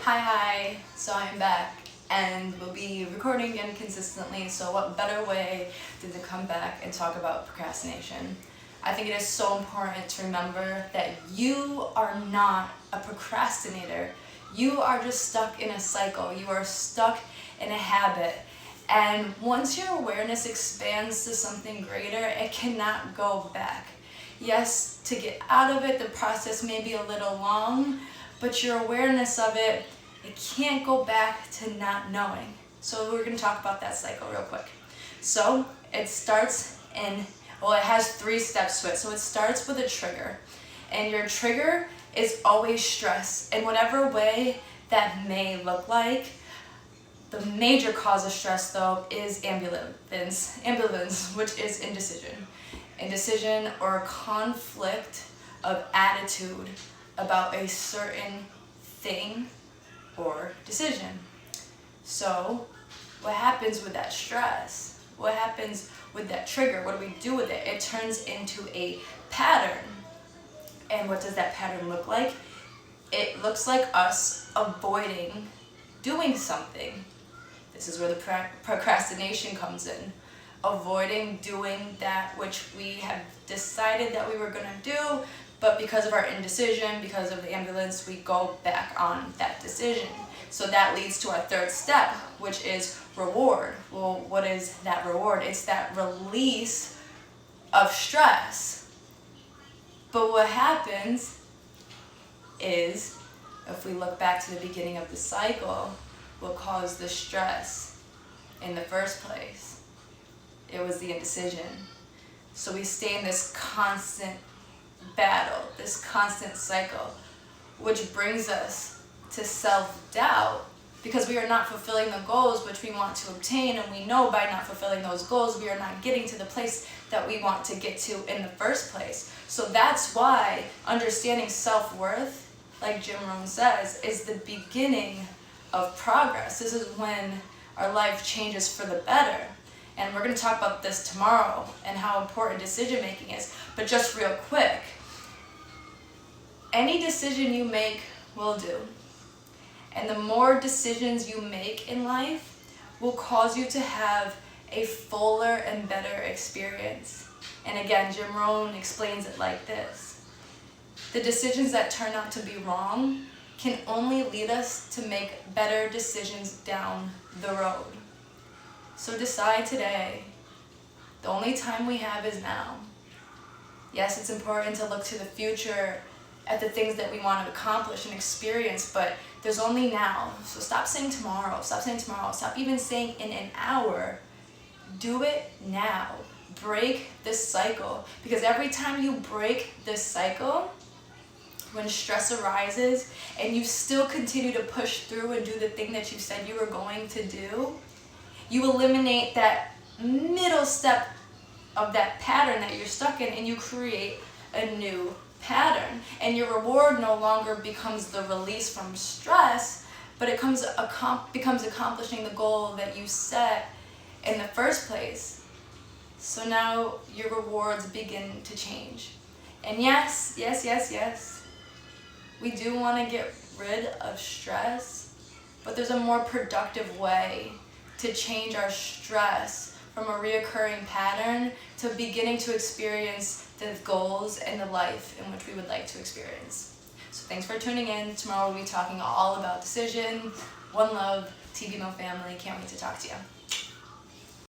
Hi, so I'm back and we'll be recording again consistently, so what better way than to come back and talk about procrastination. I think it is so important to remember that you are not a procrastinator. You are just stuck in a cycle. You are stuck in a habit. And once your awareness expands to something greater, it cannot go back. Yes, to get out of it, the process may be a little long, but your awareness of it can't go back to not knowing. So we're going to talk about that cycle real quick. So it starts in, it has 3 steps to it. So it starts with a trigger. And your trigger is always stress. In whatever way that may look like. The major cause of stress, though, is ambivalence, which is indecision. Indecision or conflict of attitude about a certain thing or decision. So what happens with that stress? What happens with that trigger? What do we do with it? It turns into a pattern. And what does that pattern look like? It looks like us avoiding doing something. This is where the procrastination comes in. Avoiding doing that which we have decided that we were going to do, but because of our indecision, because of the ambivalence, we go back on that decision. So that leads to our 3rd step, which is reward. Well, what is that reward? It's that release of stress. But what happens is, if we look back to the beginning of the cycle, what caused the stress in the first place? It was the indecision. So we stay in this constant battle, this constant cycle, which brings us to self-doubt because we are not fulfilling the goals which we want to obtain, and we know by not fulfilling those goals we are not getting to the place that we want to get to in the first place. So that's why understanding self-worth, like Jim Rohn says, is the beginning of progress. This is when our life changes for the better. And we're going to talk about this tomorrow and how important decision making is. But just real quick, any decision you make will do. And the more decisions you make in life will cause you to have a fuller and better experience. And again, Jim Rohn explains it like this. The decisions that turn out to be wrong can only lead us to make better decisions down the road. So decide today. The only time we have is now. Yes, it's important to look to the future at the things that we want to accomplish and experience, but there's only now. So stop saying tomorrow. Stop saying tomorrow. Stop even saying in an hour. Do it now. Break this cycle. Because every time you break this cycle, when stress arises and you still continue to push through and do the thing that you said you were going to do, you eliminate that middle step of that pattern that you're stuck in and you create a new pattern. And your reward no longer becomes the release from stress, but it becomes accomplishing the goal that you set in the first place. So now your rewards begin to change. And yes, we do want to get rid of stress, but there's a more productive way to change our stress from a reoccurring pattern to beginning to experience the goals and the life in which we would like to experience. So thanks for tuning in. Tomorrow we'll be talking all about decision. One love, TV Mo family. Can't wait to talk to you.